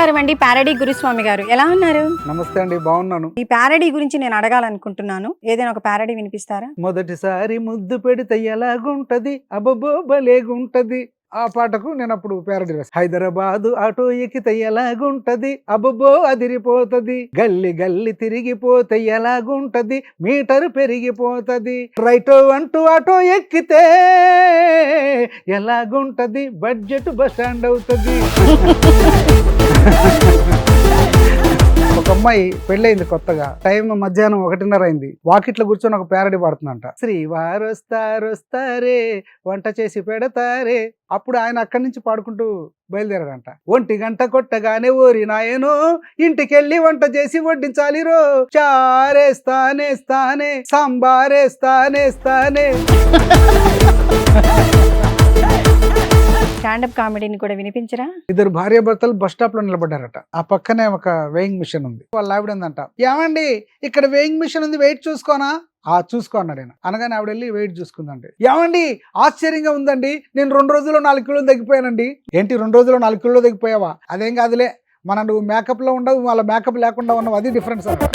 నమస్కారం అండి, ప్యారడీ గురుస్వామి గారు. ఎలా ఉన్నారు? నమస్తే అండి, బాగున్నాను. ఈ ప్యారడీ గురించి నేను అడగాలనుకుంటున్నాను. ఏదైనా ఒక ప్యారడీ వినిపిస్తారా? మొదటిసారి ముద్దు పెడితే ఎలాగుంటది, అబ్బబ్బో భలేగుంటది. ఆ పాటకు నేను అప్పుడు ప్యారడీ రాశాను. హైదరాబాదు ఆటో ఎక్కితే ఎలాగుంటది, అబ్బబ్బో అదిరిపోతది. గల్లి గల్లి తిరిగిపోతే ఎలాగుంటది, మీటర్ పెరిగిపోతది. రైటో అంటూ ఆటో ఎక్కితే ఎలాగుంటది, బడ్జెట్ బస్ స్టాండ్ అవుతుంది. ఒక అమ్మాయి పెళ్ళయింది కొత్తగా. టైం మధ్యాహ్నం 1:30 అయింది. వాకిట్లో కూర్చొని ఒక ప్యారడీ పాడుతుందంట. శ్రీవారొస్తారొస్తారే వంట చేసి పెడతారే. అప్పుడు ఆయన అక్కడి నుంచి పాడుకుంటూ బయలుదేరాడంట. 1 కొట్టగానే ఓరి నాయనో ఇంటికెళ్ళి వంట చేసి వడ్డించాలి రో. చారేస్తానేస్తానే సాంబారేస్తానేస్తానే. స్టాండప్ కామెడీని కూడా వినిపించరా? ఇద్దరు భార్యాభర్తలు బస్ స్టాప్ లో నిలబడ్డారట. ఆ పక్కనే ఒక వేయింగ్ మిషన్ ఉంది. వాళ్ళ ఆవిడ ఉందంట, ఏమండి ఇక్కడ వేయింగ్ మిషన్ ఉంది, వెయిట్ చూసుకోనా? చూసుకో అన్నాడు ఆయన. అనగానే ఆవిడ వెళ్ళి వెయిట్ చూసుకుందండి. ఏమండి ఆశ్చర్యంగా ఉందండి, నేను 2 రోజుల్లో 4 కిలోలు తగ్గిపోయానండి. ఏంటి 2 రోజుల్లో 4 కిలోలు తగ్గిపోయావా? అదేం కాదులే, నువ్వు మేకప్ లో ఉండవు, వాళ్ళ మేకప్ లేకుండా ఉన్నావు, అది డిఫరెన్స్ అన్నమాట.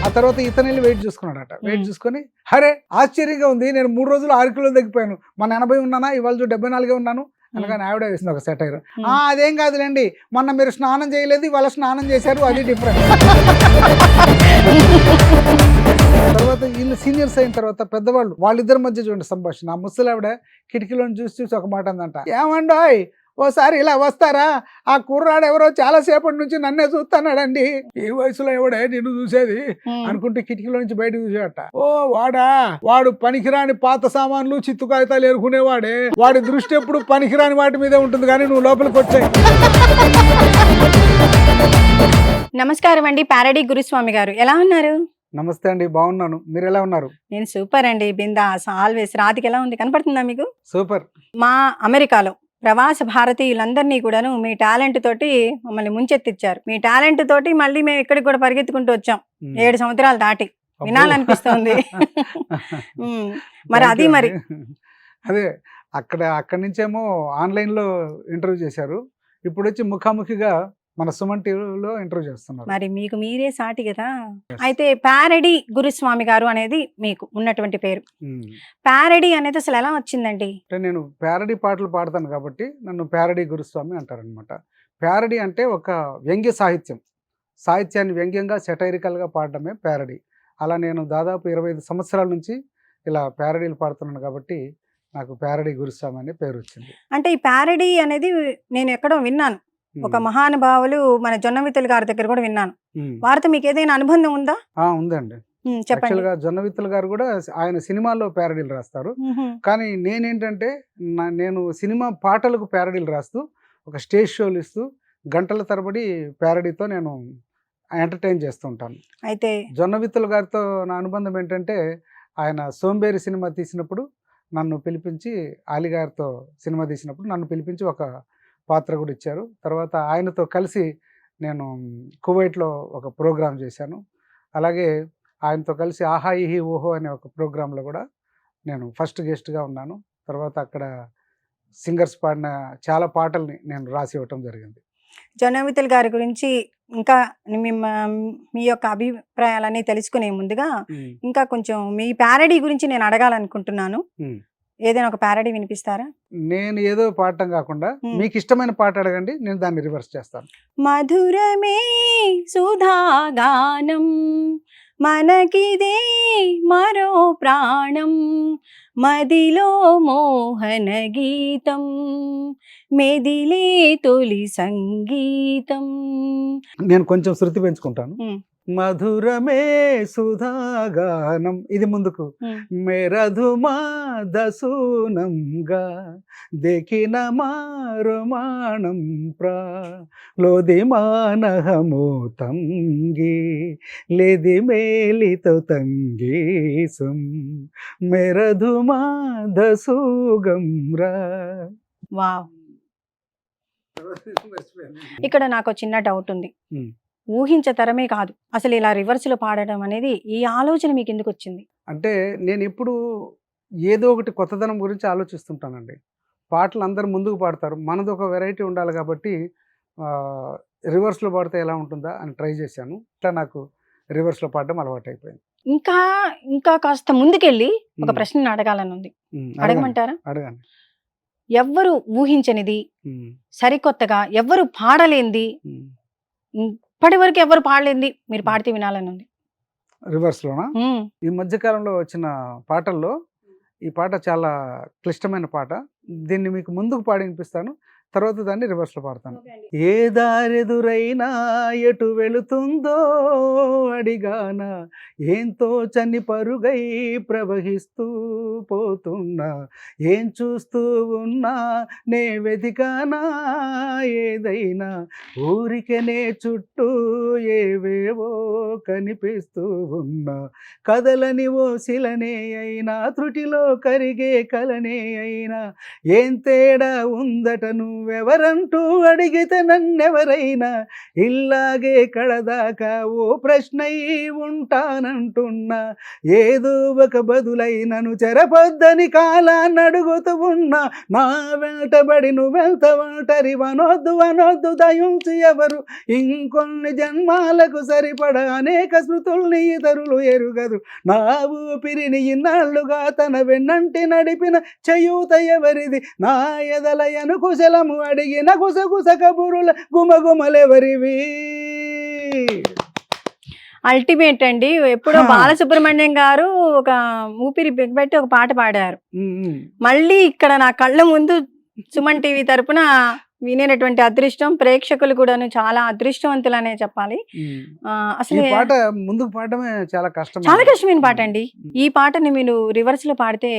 ఆ తర్వాత ఇతను వెళ్ళి వెయిట్ చూసుకున్నాడట. వెయిట్ చూసుకొని, అరే ఆశ్చర్యంగా ఉంది, నేను 3 రోజులు 6 కిలోలు తగ్గిపోయాను, మన 80 ఉన్నానా, ఇవాళ 74 ఉన్నాను అనగానే ఆవిడ వేసింది ఒక సెటైర్. అదేం కాదులేండి, మొన్న మీరు స్నానం చేయలేదు, ఇవాళ స్నానం చేశారు, అది డిఫరెన్స్. తర్వాత వీళ్ళు సీనియర్స్ అయిన తర్వాత పెద్దవాళ్ళు, వాళ్ళిద్దరి మధ్య చూడండి సంభాషణ. ఆ ముసలావిడ కిటికీలోని చూసి ఒక మాట అందంట, ఏమండోయ్ ఓసారి ఇలా వస్తారా, ఆ కుర్రాడు ఎవరో చాలా సేపటి నుంచి నన్నే చూస్తున్నాడండి. ఈ వయసులో ఎవడే నిన్ను చూసేది అనుకుంటే కిటికీలో నుంచి బయటకు చూసేట. ఓ వాడా, వాడు పనికిరాని పాత సామాన్లు చిత్తు కాగితాలు ఎరుకునేవాడే, వాడి దృష్టి ఎప్పుడు పనికిరాని వాటి మీదే ఉంటుంది, కానీ నువ్వు లోపలికి వచ్చాయి. నమస్కారం అండి, ప్యారడీ గురుస్వామి గారు. ఎలా ఉన్నారు? నమస్తే అండి, బాగున్నాను. మీరు ఎలా ఉన్నారు? నేను సూపర్ అండి, బిందాస్ ఆల్వేస్. రాతికి ఎలా ఉంది, కనపడుతుందా మీకు? సూపర్. మా అమెరికాలో ప్రవాస భారతీయులందరినీ కూడాను మీ టాలెంట్ తోటి మమ్మల్ని ముంచెత్తిచ్చారు. మీ టాలెంట్ తోటి మళ్ళీ మేము ఇక్కడికి కూడా పరిగెత్తుకుంటూ వచ్చాం, 7 సంవత్సరాలు దాటి. వినాలనిపిస్తుంది. మరి అది మరి అదే అక్కడి నుంచేమో ఆన్లైన్లో ఇంటర్వ్యూ చేశారు, ఇప్పుడు వచ్చి ముఖాముఖిగా మన సుమన్ టీవీలో ఇంటర్వ్యూ చేస్తున్నారు. మరి మీకు మీరే సాటి కదా. అయితే ప్యారడీ గురుస్వామి గారు అనేది మీకు ఉన్నటువంటి పేరు. ప్యారడీ అనేది అసలు ఎలా వచ్చిందండి? అంటే నేను ప్యారడీ పాటలు పాడతాను కాబట్టి నన్ను ప్యారడీ గురుస్వామి అంటారనమాట. ప్యారడీ అంటే ఒక వ్యంగ్య సాహిత్యాన్ని వ్యంగ్యంగా సెటైరికల్గా పాడడమే ప్యారడీ. అలా నేను దాదాపు 25 సంవత్సరాల నుంచి ఇలా ప్యారడీలు పాడుతున్నాను కాబట్టి నాకు ప్యారడీ గురుస్వామి అనే పేరు వచ్చింది. అంటే ఈ ప్యారడీ అనేది నేను ఎక్కడో విన్నాను, ఒక మహానుభావులు మన జొన్నవిత్తుల గారి దగ్గర కూడా విన్నాను. వారితో మీకు ఏదైనా అనుబంధం ఉందా? ఉందండి. చెప్పండి. జొన్నవిత్తుల గారు కూడా ఆయన సినిమాల్లో ప్యారడీలు రాస్తారు, కానీ నేనేంటంటే నేను సినిమా పాటలకు ప్యారడీలు రాస్తూ ఒక స్టేజ్ షోలు ఇస్తూ గంటల తరబడి ప్యారడీతో నేను ఎంటర్టైన్ చేస్తూ ఉంటాను. అయితే జొన్నవిత్తుల గారితో నా అనుబంధం ఏంటంటే, ఆయన సోంబేరి సినిమా తీసినప్పుడు నన్ను పిలిపించి, ఆలి గారితో సినిమా తీసినప్పుడు నన్ను పిలిపించి ఒక పాత్ర కూడా ఇచ్చారు. తర్వాత ఆయనతో కలిసి నేను కువైట్లో ఒక ప్రోగ్రాం చేశాను. అలాగే ఆయనతో కలిసి ఆహా ఇహి ఓహో అనే ఒక ప్రోగ్రాంలో కూడా నేను ఫస్ట్ గెస్ట్గా ఉన్నాను. తర్వాత అక్కడ సింగర్స్ పాడిన చాలా పాటల్ని నేను రాసి ఇవ్వటం జరిగింది. జొన్నవిత్తుల గారి గురించి ఇంకా మీ యొక్క అభిప్రాయాలన్నీ తెలుసుకునే ముందుగా ఇంకా కొంచెం మీ ప్యారడీ గురించి నేను అడగాలనుకుంటున్నాను. ఏదైనా ఒక ప్యారడీ వినిపిస్తారా? నేను ఏదో పాడటం కాకుండా మీకు ఇష్టమైన పాట అడగండి, నేను దాన్ని రివర్స్ చేస్తాను. మధురమే సుధాగానం మనకిదే మరో ప్రాణం, మదిలో మోహన గీతం మెదిలే తొలి సంగీతం. నేను కొంచెం శృతి పెంచుకుంటాను. మధురమే సుధాగానం, ఇది ముందుకు. మెరధుమా దసూనంగా దేకిన మారుమాణం లోది మానహము తంగి లేది మేలితో తంగీసం మెరధుమా దసూగంరా. వావ్. ఇక్కడ నాకు చిన్న డౌట్ ఉంది. ఊహించే తరమే కాదు, అసలు ఇలా రివర్స్లో పాడడం అనేది ఈ ఆలోచన మీకు ఎందుకు వచ్చింది? అంటే నేను ఎప్పుడు ఏదో ఒకటి కొత్తదనం గురించి ఆలోచిస్తుంటానండి. పాటలు అందరు ముందుకు పాడతారు, మనది ఒక వెరైటీ ఉండాలి కాబట్టి రివర్స్లో పాడితే ఎలా ఉంటుందా అని ట్రై చేశాను. ఇట్లా నాకు రివర్స్లో పాడడం అలవాటు అయిపోయింది. ఇంకా ఇంకా కాస్త ముందుకెళ్ళి ఒక ఉమ్, ప్రశ్న అడగాలని ఉంది. అడగండి అడగమంటారా? అడగండి. ఎవ్వరు ఊహించనిది, ఉమ్, సరికొత్తగా ఎవ్వరు పాడలేంది, ఉమ్. ఇప్పటి వరకు ఎవరు పాడలేంది మీరు పాడితే వినాలని ఉంది. రివర్స్లోనా? ఉమ్. ఈ మధ్యకాలంలో వచ్చిన పాటల్లో ఈ పాట చాలా క్లిష్టమైన పాట. దీన్ని మీకు ముందుకు పాడి వినిపిస్తాను, తర్వాత దాన్ని రివర్స్లో పాడతాను. ఏ దారెదురైనా ఎటు వెళుతుందో అడిగాన, ఏంతో చని పరుగై ప్రవహిస్తూ పోతున్నా, ఏం చూస్తూ ఉన్నా నే వెతికానా ఏదైనా, ఊరికనే చుట్టూ ఏవేవో కనిపిస్తూ ఉన్నా, కదలని ఓ శిలనే అయినా త్రుటిలో కరిగే కలనే అయినా, ఏం తేడా ఉందట నువ్వెవరంటూ అడిగితే నన్నెవరైనా, ఇల్లాగే కడదాకా ఓ ప్రశ్నై ఉంటానంటున్నా, ఏదో ఒక బదులైనను చెరపొద్దని కాలాన్ని అడుగుతూ ఉన్నా, నా వెంటబడి నువ్వెంత ఒంటరి వనొద్దు అనొద్దు దయించి ఎవరు, ఇంకొన్ని జన్మాలకు సరిపడ అనేక స్మృతుల్ని ఇతరులు ఎరుగదు, నా ఊపిరిని ఇన్నాళ్లుగా తన వెన్నంటి నడిపిన చేయూత ఎవరిది, నా ఎదలయను కుశలము అడిగిన గుసగుస కబురుల గుమగుమలెవరివి. అల్టిమేట్ అండి. ఎప్పుడో బాలసుబ్రహ్మణ్యం గారు ఒక ఊపిరి బిగబెట్టి ఒక పాట పాడారు. మళ్ళీ ఇక్కడ నా కళ్ళ ముందు సుమన్ టీవీ తరపున వినేటటువంటి అదృష్టం, ప్రేక్షకులు కూడాను చాలా అదృష్టవంతులనే చెప్పాలి. అసలు ఈ పాట ముందుకు పాడడమే చాలా కష్టం, చాలా కష్టమైన పాట అండి. ఈ పాటని మీరు రివర్స్ లో పాడితే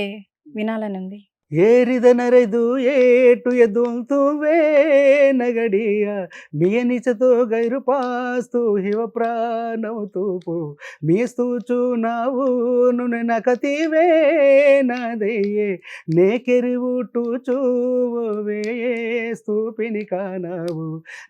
వినాలని ఉంది. ಏರಿದನರೆದು ಏಟು ಎದುಲ್ತುವೆ ನಗಡಿಯ ಮಿಯನಿಚತೋ ಗೈರು ಪಾಸ್ತು ಹಿವ ಪ್ರಾಣವು ತೂಪು ಮೀಸ್ತೂಚು ನಾವು ನಕತಿವೇ ನದೆಯೇ నేకెరివుటు చూవే స్తూపిని కానావు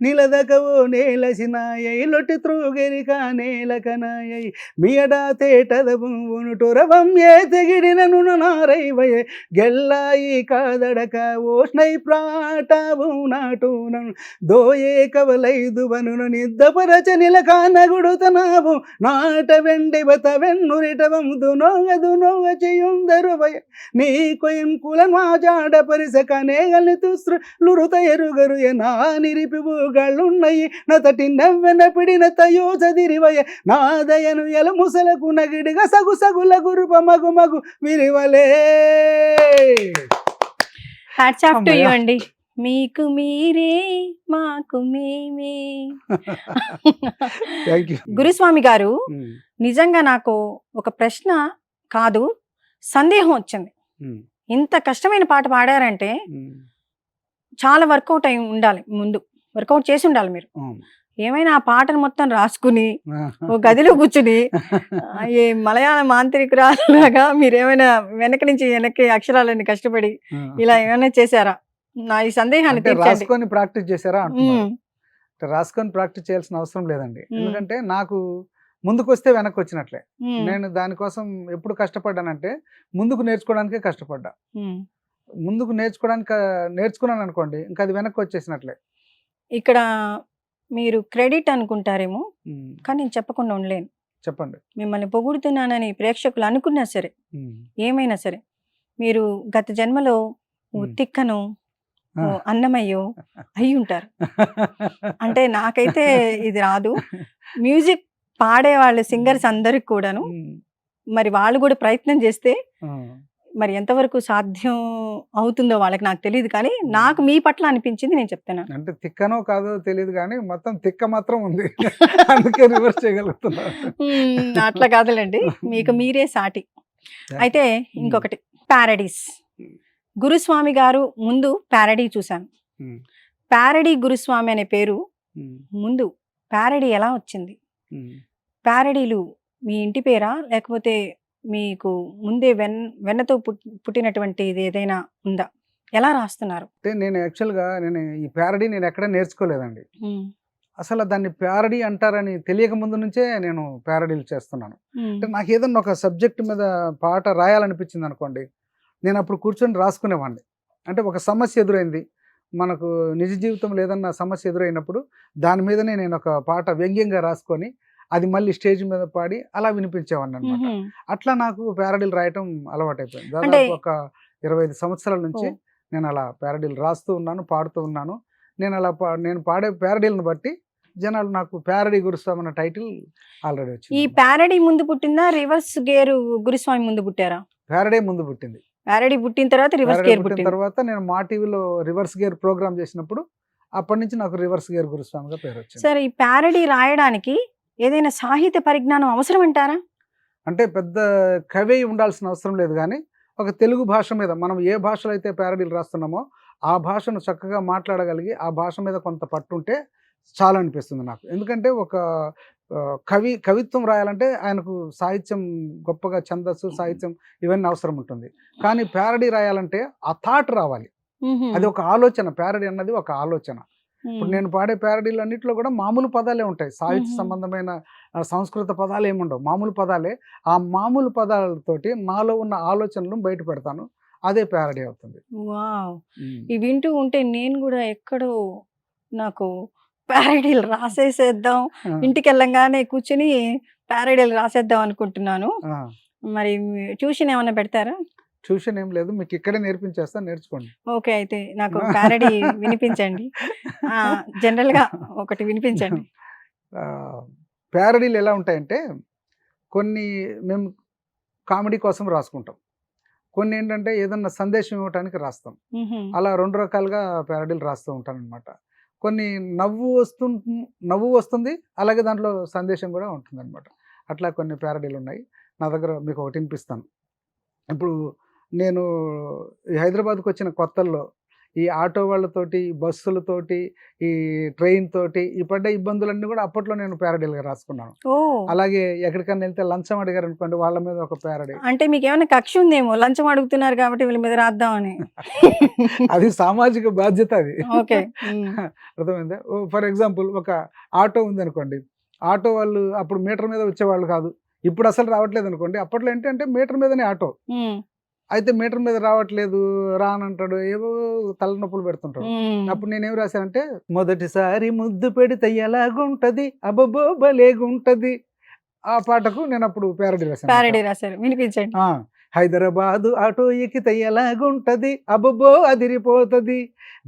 నిలదకవో నేలసినాయై లొట్టి త్రూగెరిక నేలకనాయై మియడా తేటదవు ఉనుటొరవం ఏ తెగిడినను నారైవయే గెల్లా కాదడక ఓష్ణై ప్రాటవు నాటునను దోయే కవలైదువను నిద్దపరచ నిలకానగుడుతనావు నాట వెండి బత వెన్నురిటవందు నోగదు నోగ చేయుందరువయ నీ కొయం కులం ఆజాడ పరిసక నేగలి తుస్రులురుత ఎరుగరు నా నిరిపివు గళ్ళున్నయి నతటి నవ్వెన పిడిన తయో చదిరివయ నాదయను ఎల ముసలకు నగిడిగా సగు సగుల గురుప మగు మగు విరివలే. హ్యాట్స్ ఆఫ్ టు యు అండి. మీకు మీరే మాకు మేమే. గురుస్వామి గారు, నిజంగా నాకు ఒక ప్రశ్న కాదు సందేహం వచ్చింది. ఇంత కష్టమైన పాట పాడారంటే చాలా వర్కౌట్ అయి ఉండాలి, ముందు వర్కౌట్ చేసి ఉండాలి మీరు. ఏమైనా ఆ పాటను మొత్తం రాసుకుని ఓ గదిలో కూర్చుని ఈ మలయాళ మాంత్రికురాలాగా మీరేమైనా వెనక నుంచి వెనక్కి అక్షరాలన్నీ కష్టపడి ఇలా ఏమైనా చేశారా? నా ఈ సందేహాన్ని రాసుకొని ప్రాక్టీస్ చేశారా? రాసుకొని ప్రాక్టీస్ చేయాల్సిన అవసరం లేదండి, ఎందుకంటే నాకు ముందుకు వస్తే వెనక్కి వచ్చినట్లే. నేను దానికోసం ఎప్పుడు కష్టపడ్డానంటే ముందుకు నేర్చుకోవడానికే కష్టపడ్డా. ముందుకు నేర్చుకున్నాను అనుకోండి, ఇంకా అది వెనక్కి వచ్చేసినట్లే. ఇక్కడ మీరు క్రెడిట్ అనుకుంటారేమో, కానీ నేను చెప్పకుండా ఉండలేను. చెప్పండి. మిమ్మల్ని పొగుడుతున్నానని ప్రేక్షకులు అనుకున్నా సరే, ఏమైనా సరే, మీరు గత జన్మలో తిక్కను అన్నమయ్యో అయి ఉంటారు. అంటే నాకైతే ఇది రాదు. మ్యూజిక్ పాడే వాళ్ళు సింగర్స్ అందరికి కూడాను మరి వాళ్ళు కూడా ప్రయత్నం చేస్తే మరి ఎంతవరకు సాధ్యం అవుతుందో వాళ్ళకి నాకు తెలియదు, కానీ నాకు మీ పట్ల అనిపించింది నేను చెప్తాను. అంటే తిక్కనో కాదో తెలియదు కానీ మొత్తం తిక్క మాత్రం ఉంది, అందుకే రివర్స్ చేయగలుగుతున్నా. అట్లా కాదులేండి, మీకు మీరే సాటి. అయితే ఇంకొకటి ప్యారడీస్. గురుస్వామి గారు ముందు ప్యారడీ చూశాను. ప్యారడీ గురుస్వామి అనే పేరు ముందు ప్యారడీ ఎలా వచ్చింది? ప్యారడీలు మీ ఇంటి పేరా, లేకపోతే మీకు ముందే వెన్నతో పుట్టినటువంటి ఇది ఏదైనా ఉందా? ఎలా రాస్తున్నారు? అంటే నేను యాక్చువల్గా ఈ ప్యారడీ నేను ఎక్కడ నేర్చుకోలేదండి. అసలు దాన్ని ప్యారడీ అంటారని తెలియక ముందు నుంచే నేను ప్యారడీలు చేస్తున్నాను. అంటే నాకు ఏదన్నా ఒక సబ్జెక్ట్ మీద పాట రాయాలనిపించింది అనుకోండి, నేను అప్పుడు కూర్చొని రాసుకునేవాడిని. అంటే ఒక సమస్య ఎదురైంది, మనకు నిజ జీవితంలో ఏదన్నా సమస్య ఎదురైనప్పుడు దాని మీదనే నేను ఒక పాట వ్యంగ్యంగా రాసుకొని అది మళ్ళీ స్టేజ్ మీద పాడి అలా వినిపించేవాడిని అనమాట. అట్లా నాకు ప్యారడీలు రాయటం అలవాటైపోయింది. అంటే దాదాపు ఒక 25 సంవత్సరాల నుంచి ఓ, నేను అలా ప్యారడీలు రాస్తూ ఉన్నాను, పాడుతూ ఉన్నాను. నేను అలా నేను పాడే ప్యారడీలను బట్టి జనాలు నాకు ప్యారడీ గురుస్వామి అన్న టైటిల్ ఆల్రెడీ ఈ వచ్చింది. ప్యారడీ ముందు పుట్టిందా, రివర్స్ గేర్ గురుస్వామి ముందు పుట్టారా? ప్యారడీ ముందు పుట్టింది. ప్యారడీ పుట్టిన తర్వాత రివర్స్ ప్యారడీ గేర్ పుట్టిన పుట్టింది. తర్వాత నేను మా టీవీలో రివర్స్ గేర్ ప్రోగ్రామ్ చేసినప్పుడు అప్పటి నుంచి నాకు రివర్స్ గేర్ గురుస్వామిగా పేరు వచ్చింది. సరే, ఈ ప్యారడీ రాయడానికి ఏదైనా సాహిత్య పరిజ్ఞానం అవసరం అంటారా? అంటే పెద్ద కవి ఉండాల్సిన అవసరం లేదు, కానీ ఒక తెలుగు భాష మీద మనం ఏ భాషలో అయితే ప్యారడీలు రాస్తున్నామో ఆ భాషను చక్కగా మాట్లాడగలిగి ఆ భాష మీద కొంత పట్టుంటే చాలా అనిపిస్తుంది నాకు. ఎందుకంటే ఒక కవిత్వం రాయాలంటే ఆయనకు సాహిత్యం గొప్పగా ఛందస్సు సాహిత్యం ఇవన్నీ అవసరం ఉంటుంది. కానీ ప్యారడీ రాయాలంటే ఆ థాట్ రావాలి, అది ఒక ఆలోచన. ప్యారడీ అన్నది ఒక ఆలోచన. ఇప్పుడు నేను పాడే ప్యారడీలు అన్నింటిలో కూడా మామూలు పదాలే ఉంటాయి, సాహిత్య సంబంధమైన సంస్కృత పదాలు ఏముండవు, మామూలు పదాలే. ఆ మామూలు పదాలతోటి నాలో ఉన్న ఆలోచనలు బయట పెడతాను, అదే ప్యారడీ అవుతుంది. వావ్! ఇవి వింటూ ఉంటే నేను కూడా ఎక్కడో నాకు ప్యారడీలు రాసేసేద్దాం, ఇంటికి వెళ్ళంగానే కూర్చుని ప్యారడీలు రాసేద్దాం అనుకుంటున్నాను. మరి ట్యూషన్ ఏమైనా పెడతారా? ట్యూషన్ ఏం లేదు, మీకు ఇక్కడే నేర్పించేస్తా, నేర్చుకోండి. ఓకే, అయితే నాకు ప్యారడీ వినిపించండి. జనరల్గా ఒకటి వినిపించండి. ప్యారడీలు ఎలా ఉంటాయంటే కొన్ని మేము కామెడీ కోసం రాసుకుంటాం, కొన్ని ఏంటంటే ఏదన్నా సందేశం ఇవ్వడానికి రాస్తాం. అలా 2 రకాలుగా ప్యారడీలు రాస్తూ ఉంటాను అనమాట. కొన్ని నవ్వు వస్తుంది, అలాగే దాంట్లో సందేశం కూడా ఉంటుంది అనమాట. అట్లా కొన్ని ప్యారడీలు ఉన్నాయి నా దగ్గర, మీకు ఒకటి వినిపిస్తాను. ఇప్పుడు నేను ఈ హైదరాబాద్కి వచ్చిన కొత్తల్లో ఈ ఆటో వాళ్ళతోటి, బస్సులతోటి, ఈ ట్రైన్ తోటి ఈ పడ్డ ఇబ్బందులన్నీ కూడా అప్పట్లో నేను ప్యారడీలుగా రాసుకున్నాను. అలాగే ఎక్కడికన్నా వెళ్తే లంచం అడిగారు అనుకోండి, వాళ్ళ మీద ఒక ప్యారడీ. అంటే మీకు ఏమైనా కక్ష ఉందేమో, లంచం అడుగుతున్నారు కాబట్టి వీళ్ళ మీద రాద్దామని. అది సామాజిక బాధ్యత అది. ఓకే, అర్థమైందా? ఫర్ ఎగ్జాంపుల్ ఒక ఆటో ఉంది అనుకోండి, ఆటో వాళ్ళు అప్పుడు మీటర్ మీద వచ్చేవాళ్ళు కాదు, ఇప్పుడు అసలు రావట్లేదు అనుకోండి. అప్పట్లో ఏంటంటే మీటర్ మీదనే ఆటో, అయితే మీటర్ మీద రావట్లేదు రానంటాడు, ఏవో తలనొప్పులు పెడుతుంటాడు. అప్పుడు నేనేం రాశానంటే, మొదటిసారి ముద్దు పెడితే ఎలాగుంటది అబ్బబ్బో భలేగుంటది, ఆ పాటకు నేను అప్పుడు ప్యారడీ రాశారు. వినిపించండి. హైదరాబాదు ఆటో ఎక్కితే ఎలాగుంటది అబ్బబ్బో అదిరిపోతది,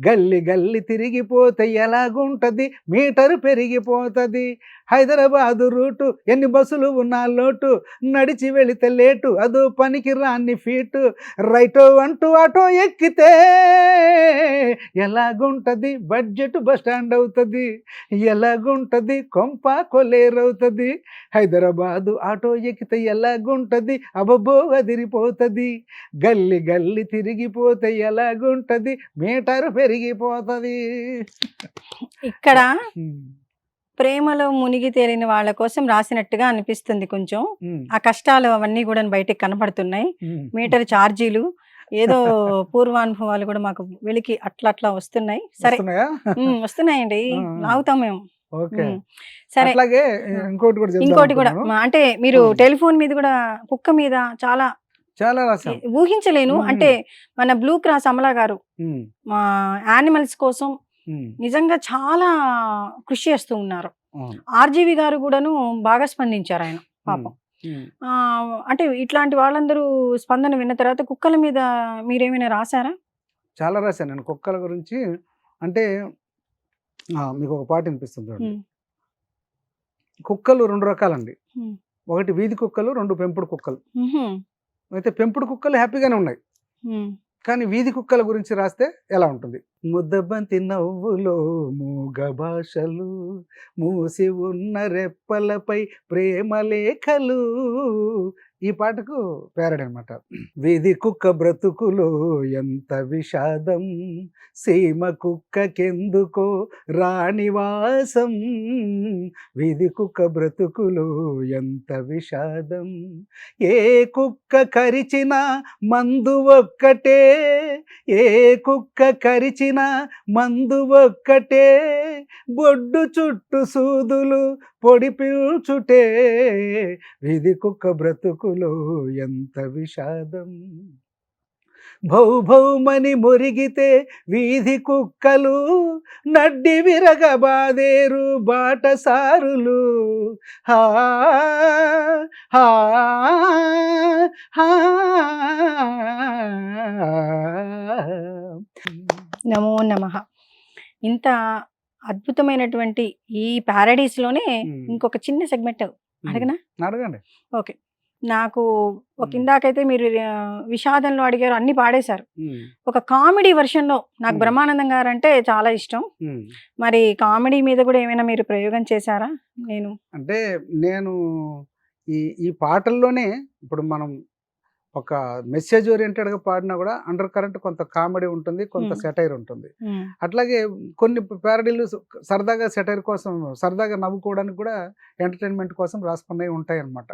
గల్లి గల్లి తిరిగిపోతే ఎలాగుంటది మీటరు పెరిగిపోతది, హైదరాబాదు రూటు ఎన్ని బస్సులు ఉన్నా లోటు, నడిచి వెళితే లేటు అదో పనికి రాని ఫీటు, రైటో అంటూ ఆటో ఎక్కితే ఎలాగుంటది బడ్జెట్ బస్టాండ్ అవుతుంది, ఎలాగుంటది కొంప కొలేరవుతుంది, హైదరాబాదు ఆటో ఎక్కితే ఎలాగుంటది అబ్బబ్బో అదిరిపోతది, గల్లి గల్లి తిరిగిపోతే ఎలాగుంటది మీటరు పెరిగిపోతది. ఇక్కడ ప్రేమలో మునిగి తేలిన వాళ్ళ కోసం రాసినట్టుగా అనిపిస్తుంది. కొంచెం ఆ కష్టాలు అవన్నీ కూడా బయటకు కనపడుతున్నాయి. మీటర్ ఛార్జీలు ఏదో పూర్వానుభవాలు కూడా మాకు వెలికి అట్లా వస్తున్నాయి. సరే, వస్తున్నాయండి, లాగుతాం మేము. సరే, ఇంకోటి కూడా అంటే మీరు టెలిఫోన్ మీద కూడా కుక్క మీద చాలా ఊహించలేను. అంటే మన బ్లూ క్రాస్ అమలా గారు మా యానిమల్స్ కోసం నిజంగా చాలా కృషి చేస్తూ ఉన్నారు. ఆర్జీవి గారు కూడాను బాగా స్పందించారు ఆయన పాపం. అంటే ఇట్లాంటి వాళ్ళందరూ స్పందన విన్న తర్వాత కుక్కల మీద మీరేమైనా రాశారా? చాలా రాశాను నేను కుక్కల గురించి. అంటే మీకు ఒక పాట వినిపిస్తుంది. కుక్కలు 2 రకాలండి, ఒకటి వీధి కుక్కలు, 2 పెంపుడు కుక్కలు. అయితే పెంపుడు కుక్కలు హ్యాపీగానే ఉన్నాయి, కానీ వీధి కుక్కల గురించి రాస్తే ఎలా ఉంటుంది? ముద్దబంతి నవ్వులో మూగ భాషలు, మూసి ఉన్న రెప్పలపై ప్రేమ లేఖలు, ఈ పాటకు ప్యారడీ అనమాట. వీధి కుక్క బ్రతుకులో ఎంత విషాదం, సీమ కుక్కకెందుకో రాణివాసం, వీధి కుక్క బ్రతుకులో ఎంత విషాదం, ఏ కుక్క కరిచిన మందు ఒక్కటే, ఏ కుక్క కరిచిన మందు ఒక్కటే, బొడ్డు చుట్టూ సూదులు పొడి పీల్చుటే, వీధి కుక్క బ్రతుకులో ఎంత విషాదం. భౌ భౌమని మురిగితే వీధి కుక్కలు నడ్డి విరగబాదేరు బాటసారులు. హా హా హా. నమో నమః. ఇంత అద్భుతమైనటువంటి ఈ parodies లోనే ఇంకొక చిన్న సెగ్మెంట్ అడగనా? అడగండి. ఓకే. నాకు ఒక ఇందాకైతే మీరు విషాదంలో అడిగారు, అన్ని పాడేశారు. ఒక కామెడీ వర్షన్లో నాకు బ్రహ్మానందం గారు అంటే చాలా ఇష్టం. మరి కామెడీ మీద కూడా ఏమైనా మీరు ప్రయోగం చేశారా? అంటే నేను ఈ పాటల్లోనే ఇప్పుడు మనం ఒక మెసేజ్ ఓరియంటెడ్గా పాడినా కూడా అండర్ కరెంట్ కొంత కామెడీ ఉంటుంది, కొంత సెటైర్ ఉంటుంది. అట్లాగే కొన్ని ప్యారడీలు సరదాగా సెటైర్ కోసం, సరదాగా నవ్వుకోవడానికి కూడా ఎంటర్టైన్మెంట్ కోసం రాసుకున్నవి ఉంటాయి అన్నమాట.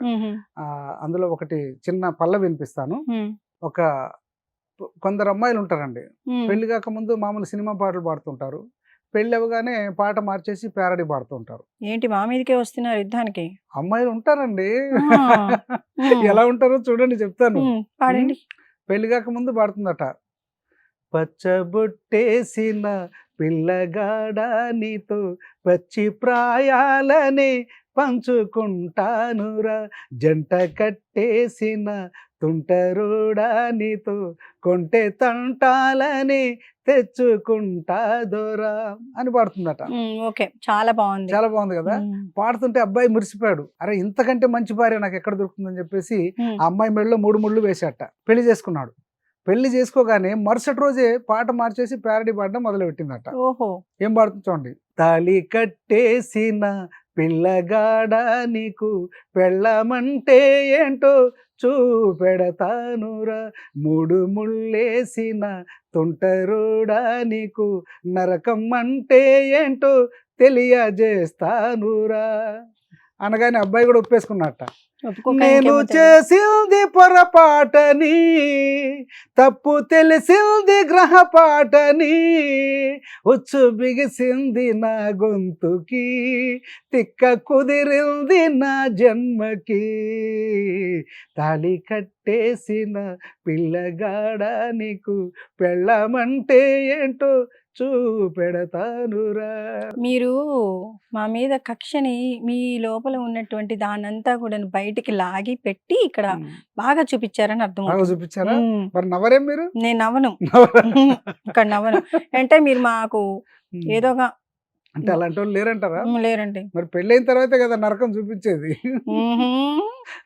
అందులో ఒకటి చిన్న పల్లవి వినిపిస్తాను. ఒక కొందరు అమ్మాయిలు ఉంటారండి, పెళ్లి కాకముందు మామూలు సినిమా పాటలు పాడుతుంటారు, పెళ్ళి అవ్వగానే పాట మార్చేసి ప్యారడీ పాడుతుంటారు. ఏంటి మా మీదకే వస్తున్నారు యుద్ధానికి? అమ్మాయిలు ఉంటారండి. ఎలా ఉంటారో చూడండి, చెప్తాను. పాడండి. పెళ్లి కాకముందు పాడుతుందట. పచ్చబొట్టేసిన పిల్లగాడా నీతో పచ్చి ప్రాయాలనే పంచుకుంటానురా, జంట కట్టేసిన తుంటరోడా నీతో కొంటె తంటాలని తెచ్చుకుంటాదోరా అని పాడుతుందట. ఓకే, చాలా బాగుంది. చాలా బాగుంది కదా. పాడుతుంటే అబ్బాయి మురిసిపోయాడు, అరే ఇంతకంటే మంచి భార్య నాకు ఎక్కడ దొరుకుతుందని చెప్పేసి ఆ అమ్మాయి మెడలో 3 ముళ్ళు వేసాట. పెళ్లి చేసుకున్నాడు. పెళ్లి చేసుకోగానే మరుసటి రోజే పాట మార్చేసి ప్యారడీ పాడడం మొదలు పెట్టిందట. ఓహో, ఏం పాడుతుంది చూడండి. తాళి కట్టేసిన పిల్లగాడా నీకు పెళ్ళమంటే ఏంటో చూపెడతానురా, 3 ముళ్ళేసిన తుంటరోడా నీకు నరకం అంటే ఏంటో తెలియజేస్తానురా అనగానే అబ్బాయి కూడా ఒప్పేసుకున్నట్ట. నేను చేసింది పొరపాటని, తప్పు తెలిసింది గ్రహపాటని, ఉచ్చు బిగిసింది నా గొంతుకి, తిక్క కుదిరింది నా జన్మకి, తాళి కట్టేసిన పిల్లగాడా నీకు పెళ్ళమంటే ఏంటో చూపెడతానురా. మీరు మా మీద కక్షని, మీ లోపల ఉన్నటువంటి దానంతా కూడా బయటికి లాగి పెట్టి ఇక్కడ బాగా చూపించారని అర్థం. చూపించారా? మరి నవ్వరేం మీరు? నేను నవ్వను, ఇక్కడ నవ్వను. అంటే మీరు మాకు ఏదోగా అంటే అలాంటి వాళ్ళు లేరంటారా? లేరండి. మరి పెళ్ళైన తర్వాతే కదా నరకం చూపించేది.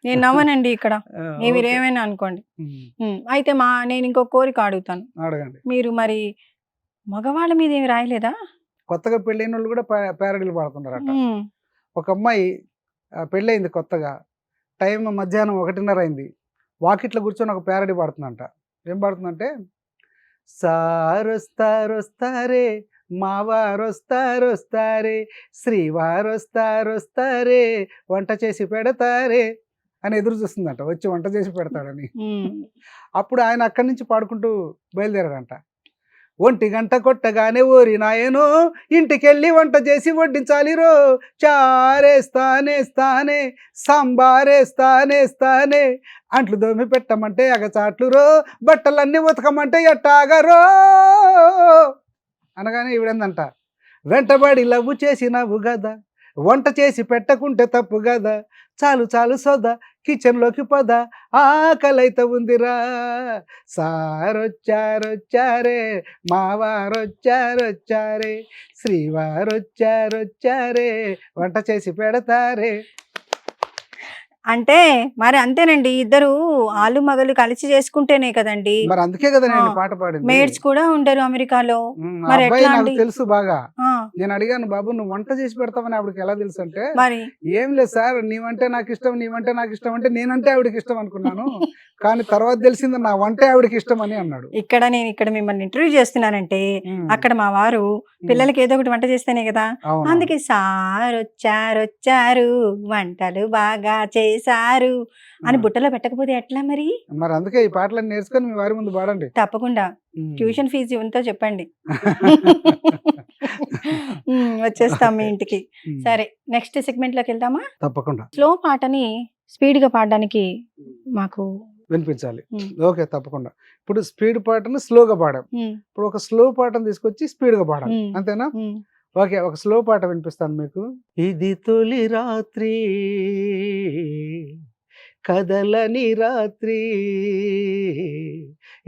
నేను నవ్వనండి ఇక్కడ, మీరు ఏమైనా అనుకోండి. అయితే నేను ఇంకో కోరిక అడుగుతాను. అడగండి. మీరు మరి మగవాళ్ళ మీద ఏమి రాయలేదా? కొత్తగా పెళ్ళైన వాళ్ళు కూడా ప్యారడీలు పాడుతున్నారట. ఒక అమ్మాయి పెళ్ళయింది కొత్తగా, టైం మధ్యాహ్నం 1:30 అయింది. వాకిట్లో కూర్చొని ఒక ప్యారడీ పాడుతుందంట. ఏం పాడుతుందంటే, సారొస్తారొస్తారే మావారొస్తారొస్తారే, శ్రీవారొస్తారొస్తారే వంట చేసి పెడతారే అని ఎదురు చూస్తుందంట, వచ్చి వంట చేసి పెడతాడని. అప్పుడు ఆయన అక్కడి నుంచి పాడుకుంటూ బయలుదేరాడంట. 1 గంట కొట్టగానే ఓరి నాయనో, ఇంటికెళ్ళి వంట చేసి వడ్డించాలిరో, చారేస్తానేస్తానే సాంబారేస్తానేస్తానే, అంట్లు దోమి పెట్టమంటే అగచాట్లురో, బట్టలన్నీ ఉతకమంటే ఎట్టాగరో అనగానే ఈవిడందంట, వెంటబడి లవ్వు చేసినవు గదా, వంట చేసి పెట్టకుంటే తప్పు గదా, చాలు చాలు సోదా కిచెన్లోకి పద, ఆకలైతే ఉందిరా, సారొచ్చారొచ్చారే మావారొచ్చారొచ్చారే, శ్రీవారొచ్చారొచ్చారే వంట చేసి పెడతారే. అంటే మరి అంతేనండి, ఇద్దరు ఆలు మగలు కలిసి చేసుకుంటేనే కదండి. మరి అందుకే కదా నేను పాట పాడింది. మేడ్స్ కూడా ఉండరు అమెరికాలో. మరి నాకు తెలుసు బాగా. నేను అడిగాను, బాబు నువ్వు వంట చేసి పెడతావని ఆవిడకి ఎలా తెలుసు అంటే, మరి ఏం లేదు సార్, నీవంటే నాకు ఇష్టం, నీవంటే నాకు ఇష్టం అంటే నేనంటే ఆవిడకి ఇష్టం అనుకున్నాను, కానీ తర్వాత తెలిసింది నా వంటే ఆవిడకి ఇష్టం అని అన్నాడు. నేను ఇక్కడ మిమ్మల్ని ఇంటర్వ్యూ చేస్తున్నానంటే అక్కడ మా వారు పిల్లలకి ఏదో ఒకటి వంట చేస్తేనే కదా, అందుకే సార్ వచ్చారు వంటలు బాగా చేశారు అని బుట్టలో పెట్టకపోతే ఎట్లా మరి? మరి అందుకే ఈ పాటలను నేర్చుకొని మీ వారి ముందు పాడండి. తప్పకుండా. ట్యూషన్ ఫీజు ఉందో చెప్పండి, వచ్చేస్తాం మీ ఇంటికి. సరే, నెక్స్ట్ సెగ్మెంట్ లోకి వెళ్దామా? తప్పకుండా. స్లో పాటని స్పీడ్ గా పాడడానికి మాకు వినిపించాలి. ఉమ్, ఓకే, తప్పకుండా. ఇప్పుడు స్పీడ్ పాటను స్లోగా పాడాం. ఉమ్, ఇప్పుడు ఒక స్లో పాటను తీసుకొచ్చి స్పీడ్గా పాడాలి, ఉమ్, అంతేనా? ఉమ్. ఓకే, ఒక స్లో పాట వినిపిస్తాను మీకు. ఇది తొలి రాత్రి కదలని రాత్రి,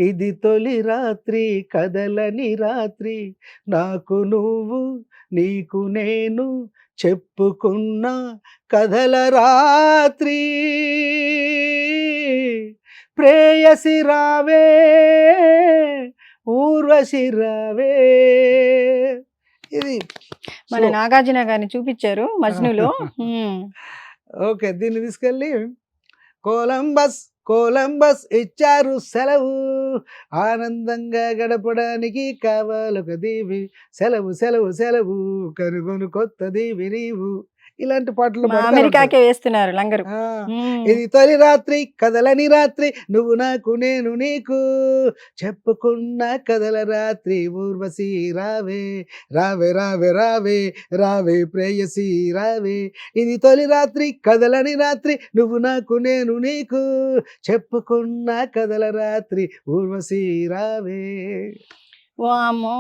ఇది తొలి రాత్రి కదలని రాత్రి, నాకు నువ్వు నీకు నేను చెప్పుకున్న కథల రాత్రి, ప్రేయసి రావే ఊర్వశి రావే. ఇది మన slow. నాగార్జున గారిని చూపించారు మజ్నులో. ఉమ్, ఓకే, దీన్ని తీసుకెళ్ళి కొలంబస్ కొలంబస్ ఇచ్చారు సెలవు, ఆనందంగా గడపడానికి కావాలొక దీవి, సెలవు సెలవు సెలవు కనుగొను కొత్త దీవి నీవు. ఇలాంటి పాటలు మా పాడతా ఉంటారు. అమెరికాకే వేస్తున్నారు లంగరు. ఆ, ఉమ్, ఇది తొలి రాత్రి కదలని రాత్రి, నువ్వు నాకు నేను నీకు చెప్పుకున్న కదల రాత్రి, ఊర్వశి రావే రావే రావే రావే రావే ప్రేయసి రావే, ఇది తొలి రాత్రి కదలని రాత్రి, నువ్వు నాకు నేను నీకు చెప్పుకున్న కదల రాత్రి, ఊర్వశి రావే. వామ్మో.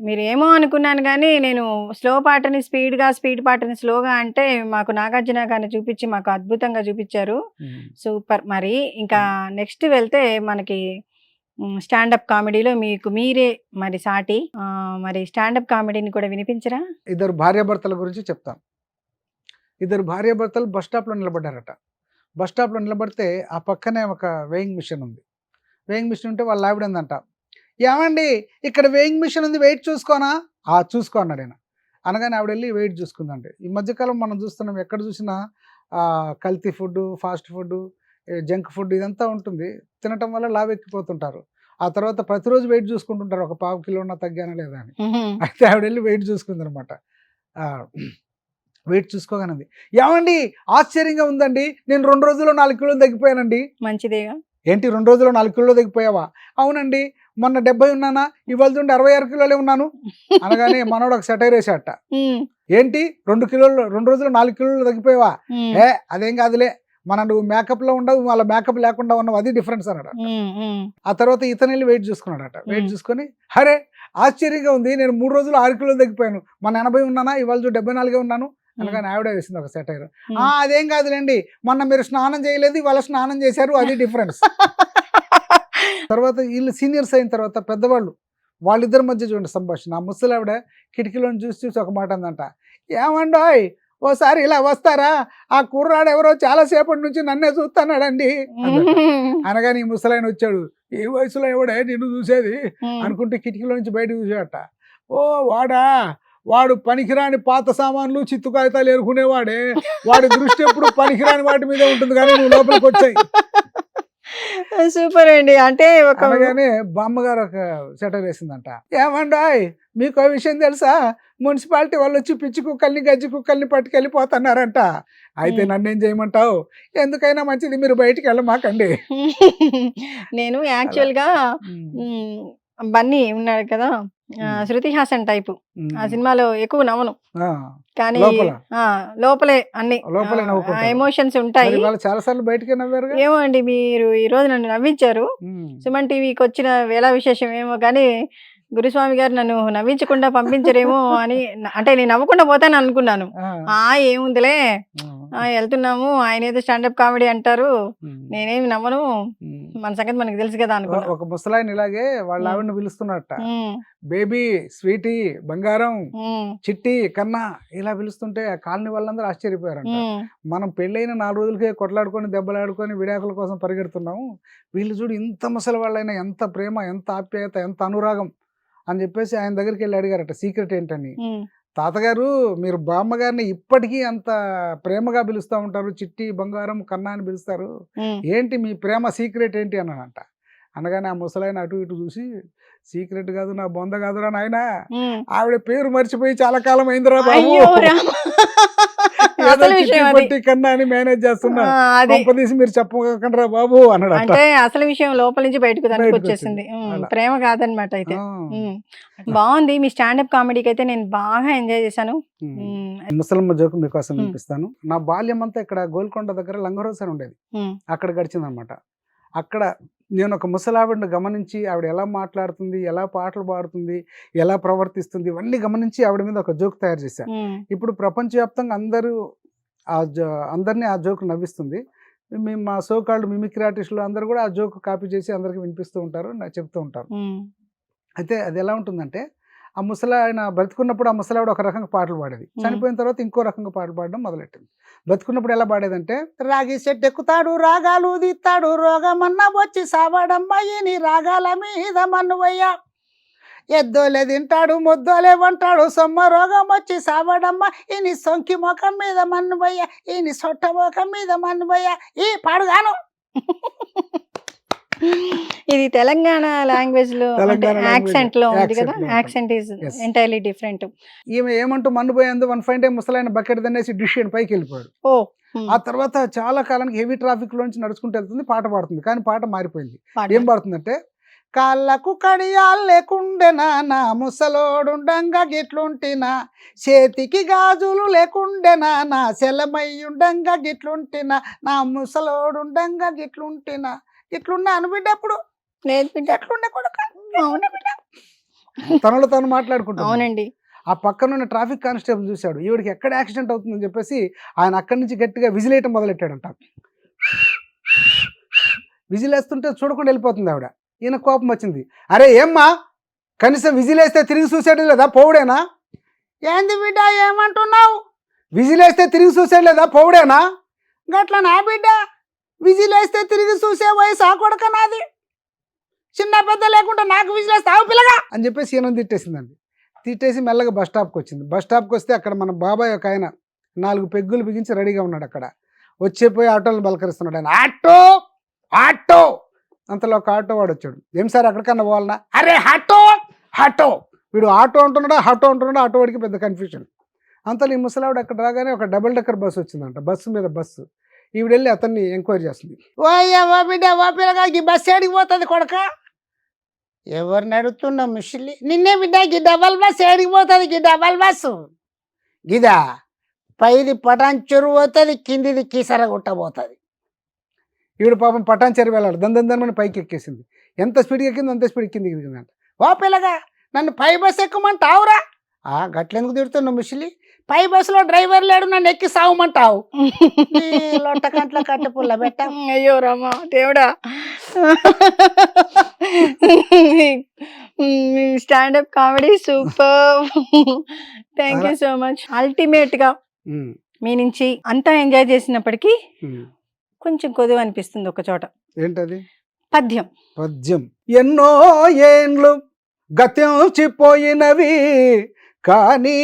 మీరేమో అనుకున్నాను కానీ నేను స్లో పాటని స్పీడ్గా, స్పీడ్ పాటని స్లోగా అంటే మాకు నాగార్జున గారిని చూపించి మాకు అద్భుతంగా చూపించారు. సూపర్. మరి ఇంకా నెక్స్ట్ వెళ్తే మనకి స్టాండప్ కామెడీలో మీకు మీరే మరి సాటి, మరి స్టాండప్ కామెడీని కూడా వినిపించరా? ఇద్దరు భార్యాభర్తల గురించి చెప్తాను. ఇద్దరు భార్యాభర్తలు బస్ స్టాప్లో నిలబడ్డారట. బస్ స్టాప్లో నిలబడితే ఆ పక్కనే ఒక వేయింగ్ మిషన్ ఉంది. వేయింగ్ మిషన్ ఉంటే వాళ్ళ ఆవిడ ఉందంట, ఏమండి ఇక్కడ వేయింగ్ మిషన్ ఉంది, వెయిట్ చూసుకోనా? చూసుకో అన్నాడు ఆయన. అనగానే ఆవిడ వెళ్ళి వెయిట్ చూసుకుందండి. ఈ మధ్యకాలం మనం చూస్తున్నాం, ఎక్కడ చూసినా కల్తీ food, fast food, junk food ఇదంతా ఉంటుంది. తినటం వల్ల లావు ఎక్కిపోతుంటారు. ఆ తర్వాత ప్రతిరోజు వెయిట్ చూసుకుంటుంటారు, ఒక 1/2 కిలో తగ్గానా లేదా అని. అయితే ఆవిడ వెళ్ళి వెయిట్ చూసుకుందనమాట. వెయిట్ చూసుకోగానండి, ఏమండి ఆశ్చర్యంగా ఉందండి, నేను 2 రోజుల్లో 4 కిలోలు తగ్గిపోయానండి. మంచిదేగా. ఏంటి 2 రోజుల్లో 4 కిలోలు తగ్గిపోయావా? అవునండి, మొన్న 70 ఉన్నానా, ఇవాళ నుండి 66 కిలోలే ఉన్నాను. అనగానే మనోడు ఒక సెటైర్ వేసాట, ఏంటి 2 రోజుల్లో 4 కిలోలు తగ్గిపోయావా? అదేం కాదులే, నువ్వు మేకప్లో ఉండవు, వాళ్ళ మేకప్ లేకుండా ఉన్నావు, అది డిఫరెన్స్ అన్నాడు. ఆ తర్వాత ఇతను వెళ్ళి వెయిట్ చూసుకున్నాడట. వెయిట్ చూసుకొని, అరే ఆశ్చర్యంగా ఉంది, నేను 3 రోజులు 6 కిలోలు తగ్గిపోయాను, మన 80 ఉన్నానా, ఇవాళ 74 ఉన్నాను. అనగానే ఆవిడ వేసింది ఒక సెటైర్, అదేం కాదులేండి, మొన్న మీరు స్నానం చేయలేదు, ఇవాళ స్నానం చేశారు, అది డిఫరెన్స్. తర్వాత వీళ్ళు సీనియర్స్ అయిన తర్వాత పెద్దవాళ్ళు, వాళ్ళిద్దరి మధ్య చూడండి సంభాషణ. ఆ ముసలావిడ కిటికీలో చూసి ఒక మాట అందంట, ఏమండోయ్ ఓసారి ఇలా వస్తారా, ఆ కుర్రాడు ఎవరో చాలాసేపటి నుంచి నన్నే చూస్తున్నాడండి. అనగానే ఈ ముసలాయన వచ్చాడు, ఈ వయసులో ఎవడే నిన్ను చూసేది అనుకుంటే కిటికీలో నుంచి బయటకు చూసాడట. ఓ వాడు పనికిరాని పాత సామాన్లు, చిత్తు కాగితాలు ఎరుకునేవాడే, వాడి దృష్టి ఎప్పుడు పనికిరాని వాటి మీదే ఉంటుంది, కానీ నువ్వు లోపలికి వచ్చాయి. సూపర్ అండి. అంటే అనగానే బామ్మగారు ఒక సెటర్ వేసిందంట, ఏమండాయ్ మీకు ఆ విషయం తెలుసా, మున్సిపాలిటీ వాళ్ళు వచ్చి పిచ్చి కుక్కల్ని, గజ్జి కుక్కల్ని పట్టుకెళ్ళిపోతున్నారంట. అయితే నన్నేం చేయమంటావు, ఎందుకైనా మంచిది మీరు బయటికి వెళ్ళమాకండి. నేను యాక్చువల్గా బన్నీ ఉన్నాడు కదా, శృతి హాసన్ టైపు, ఆ సినిమాలో ఎక్కువ నవ్వను, కానీ లోపలే అన్ని ఎమోషన్స్ ఉంటాయి. చాలా సార్లు బయటకే నవ్వారు. ఏమో అండి, మీరు ఈ రోజు నన్ను నవ్వించారు. సుమన్ టీవీకి వచ్చిన వేళ విశేషం ఏమో కానీ గురుస్వామి గారు నన్ను నవ్వించకుండా పంపించరేమో అని, అంటే నేను నవ్వకుండా పోతాను అనుకున్నాను. ఏముందిలే వెళ్తున్నాము, ఆయన ఏదో స్టాండప్ కామెడీ అంటారు, నేనేమి నవ్వను, మన సంగతి మనకి తెలుసు కదా అనుకున్నా. ఒక ముసలాయన ఇలాగే వాళ్ళ ఆవిడని పిలుస్తున్నట్ట, బేబీ, స్వీటీ, బంగారం, చిట్టి, కన్నా ఇలా పిలుస్తుంటే ఆ కాలనీ వాళ్ళందరూ ఆశ్చర్యపోయారంట. మనం పెళ్ళైన 4 రోజులకే కొట్లాడుకొని దెబ్బలాడుకొని విడాకుల కోసం పరిగెడుతున్నాము, వీళ్ళు చూడు ఇంత ముసలి వాళ్ళైనా ఎంత ప్రేమ, ఎంత ఆప్యాయత, ఎంత అనురాగం అని చెప్పేసి ఆయన దగ్గరికి వెళ్ళి అడిగారట, సీక్రెట్ ఏంటని. తాతగారు మీరు బామ్మగారిని ఇప్పటికీ అంత ప్రేమగా పిలుస్తూ ఉంటారు, చిట్టి, బంగారం, కన్నా అని పిలుస్తారు, ఏంటి మీ ప్రేమ సీక్రెట్ ఏంటి అన్నానంట. అనగానే ఆ ముసలాయన అటు ఇటు చూసి, సీక్రెట్ కాదు నా బొంద కాదురా నాయన, ఆవిడ పేరు మర్చిపోయి చాలా కాలం అయిందిరా బాబు, అసలు విషయం అది. పట్టి కన్నా అని మేనేజ్ చేస్తున్నా అది కొంపదీసి మీరు చెప్పకండి బాబు అన్నాడు అట్లా. అంటే అసలు విషయం లోపల నుంచి బయటకు తనకు బయటకు వచ్చేసింది. అలా. ప్రేమ కాదనమాట అయితే. ఆ. బాగుంది మీ స్టాండప్ కామెడీకి అయితే నేను బాగా ఎంజాయ్ చేశాను. ముసలమ్మ జోకు మీకోసం మ్. వినిపిస్తాను. నా బాల్యం అంతా ఇక్కడ గోల్కొండ దగ్గర లంగరోస్ అని ఉండేది, అక్కడ గడిచింది అనమాట. అక్కడ నేను ఒక ముసలావిడని గమనించి ఆవిడ ఎలా మాట్లాడుతుంది, ఎలా పాటలు పాడుతుంది, ఎలా ప్రవర్తిస్తుంది, ఇవన్నీ గమనించి ఆవిడ మీద ఒక జోక్ తయారు చేశాను. ఇప్పుడు ప్రపంచవ్యాప్తంగా అందరినీ ఆ జోక్ నవ్విస్తుంది. మేము మా సోకాల్డ్ మిమిక్రీ ఆర్టిస్టులు అందరూ కూడా ఆ జోక్ కాపీ చేసి అందరికి వినిపిస్తూ ఉంటారు, చెప్తూ ఉంటారు. అయితే అది ఎలా ఉంటుందంటే, ఆ ఆయన బ్రతుకున్నప్పుడు ఆ ముసలావిడ ఒక రకంగా పాటలు పాడేది, చనిపోయిన తర్వాత ఇంకో రకంగా పాటలు పాడడం మొదలెట్టింది. బ్రతుకున్నప్పుడు ఎలా పాడేదంటే, రాగి చెట్టు ఎక్కుతాడు రాగాలు దిత్తాడు రోగమన్న వచ్చి సావడమ్మాయిని రాగాల మీద మన్నువయ్యా, ఎద్దోలే తింటాడు ముద్దోలే వంటాడు సొమ్మ రోగం వచ్చి సావడమ్మ ఈని సొంకి ముఖం మీద మన్నువయ్యా, ఈని సొట్ట ముఖం మీద మన్నువయ్యా, ఈ పాడుగాను. ఇది తెలంగాణ లాంగ్వేజ్ లో యాక్సెంట్ లో ఉంది కదా, Accent లో accent is Yes. Entirely different. ఈమె ఏమంటూ మన్నుపోయేందు 1 ఫైన్ టైం ముసలాయన బకెట్ దన్నేసి డిష్ అని పైకి వెళ్ళిపోయాడు. ఓ ఆ తర్వాత చాలా కాలానికి హెవీ ట్రాఫిక్ లోంచి నడుచుకుంటూ వెళ్తుంది, పాట పాడుతుంది. కానీ పాట మారిపోయింది. ఏం పాడుతుందంటే, కాళ్ళకు కడియాలు లేకుండెనా నా ముసలోడుండంగా గిట్లుంటినా, చేతికి గాజులు లేకుండెనా నా సెలమయ్యుండంగా గిట్లుంటినా, నా ముసలోడుండంగా గిట్లుంటినా, ఇట్లున్నా అనుబిడ్డప్పుడు లేదు బిడ్డ. ఎట్లుండే కొడుక అవును బిడ్డ. తనలో తను మాట్లాడుకుంటాను. అవునండి. ఆ పక్కనున్న ట్రాఫిక్ కానిస్టేబుల్ చూశాడు, ఈవిడికి ఎక్కడ యాక్సిడెంట్ అవుతుందని చెప్పేసి ఆయన అక్కడి నుంచి గట్టిగా విజిలేయటం మొదలెట్టాడంట. విజిలేస్తుంటే చూడకుండా వెళ్ళిపోతుంది ఆవిడ. ఈయన కోపం వచ్చింది, అరే ఏమ్మా కనీసం విజిలేస్తే తిరిగి చూసేయడం లేదా, పోవుడేనా? ఏంది బిడ్డ ఏమంటున్నావు? విజిలేస్తే తిరిగి చూసేయడం లేదా, పోవుడేనా? గట్ల నా బిడ్డ, విజిలేస్తే తిరిగి చూసే వయసు ఆ కొడుక నాది, చిన్న పెద్ద లేకుండా నాకు విజిలేస్తావు పిల్లగా అని చెప్పేసి ఈయన తిట్టేసిందండి. తిట్టేసి మెల్లగా బస్ స్టాప్కి వచ్చింది. బస్ స్టాప్కి వస్తే అక్కడ మన బాబాయ్ ఒక ఆయన 4 పెగ్గులు బిగించి రెడీగా ఉన్నాడు. అక్కడ వచ్చేపోయి ఆటోలను బలకరిస్తున్నాడు ఆయన, ఆటో ఆటో. అంతలో ఒక ఆటో వాడు వచ్చాడు, ఏం సార్ ఎక్కడికన్నా పోవాలన్నా? అరే ఆటో ఆటో. వీడు ఆటో అంటున్నాడా హాటో అంటున్నాడా, ఆటో వాడికి పెద్ద కన్ఫ్యూజన్. అంతలో ఈ ముసలావిడ అక్కడ రాగానే ఒక డబుల్ డెక్కర్ బస్సు వచ్చిందంట, బస్సు మీద బస్సు. ఈవిడ వెళ్ళి అతన్ని ఎంక్వైరీ చేస్తుంది, ఓ బిడ్డ ఓ పిల్లగా ఈ బస్సు ఏడికి పోతుంది కొడక? ఎవరిని అడుగుతున్నా ముషిలి, నిన్నే బిడ్డ ఈ డబల్ బస్ ఏడికి పోతుంది, ఈ డబల్ బస్సు గిదా పైది పటాన్ చెరువు పోతుంది, కిందిది కీసరగుట్ట పోతుంది. ఈవిడ పాపం పటాన్ చెరువు వెళ్ళాడు, దందని పైకి ఎక్కేసింది. ఎంత స్పీడ్కి ఎక్కింది అంత స్పీడ్ కిందికి దిగిందంట. ఓ పిల్లగా నన్ను పై బస్సు ఎక్కుమంటావురా? గట్లెందుకు తిడుతున్నావు ముషిలి, పై బస్సులో డ్రైవర్ లేడు, నన్ను ఎక్కి సావమంటావు? లొట్ట కంట్లో కట్ట పుల్ల పెట్ట. అయ్యో రామా దేవుడా. Stand up comedy super. Thank you so much. Ultimate గా మీ నుంచి అంతా ఎంజాయ్ చేసినప్పటికీ కొంచెం కొదువు అనిపిస్తుంది ఒక చోట. ఏంటది? పద్యం. పద్యం. ఎన్నో ఏండ్లు గతించిపోయినవి కానీ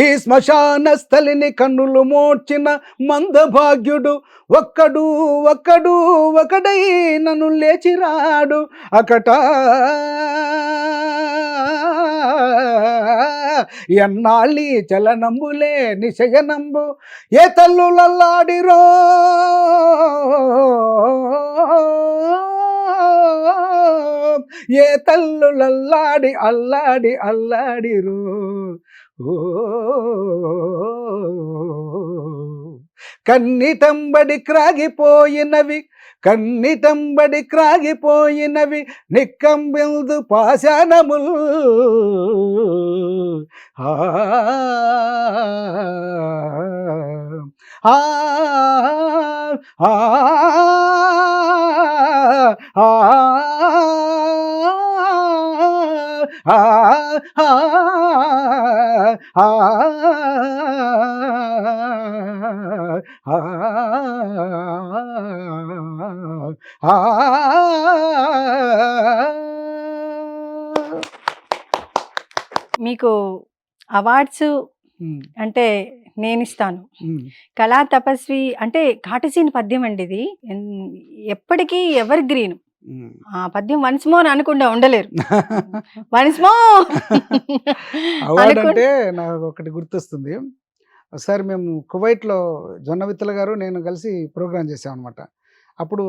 ఈ శ్మశాన స్థలిని కన్నులు మోడ్చిన మందభాగ్యుడు ఒక్కడు ఒక్కడు ఒకడై నన్ను లేచిరాడు అకట. ఎన్నాళ్ళి చలనంబులే నిశయనంబు ఏ తల్లులల్లాడిరో ఏ తల్లులల్లాడి అల్లాడి అల్లాడిరో. కన్నిటంబడి క్రాగిపోయినవి కన్నిటంబడి క్రాగిపోయినవి నిక్కంబిందు పాశానముల్. మీకు అవార్డ్స్ అంటే నేను ఇస్తాను. కళా తపస్వి అంటే ఘాటసీని పద్యం అండి ఇది, ఎప్పటికీ ఎవర్ గ్రీన్. ఆ పద్యం వన్స్ మోర్ అనకుండా ఉండలేరు. వన్స్ మోర్ అవార్డ్ అంటే నాకు ఒకటి గుర్తొస్తుంది. ఒకసారి మేము కువైట్లో జొన్న విత్తల గారు నేను కలిసి ప్రోగ్రామ్ చేసామన్నమాట. అప్పుడు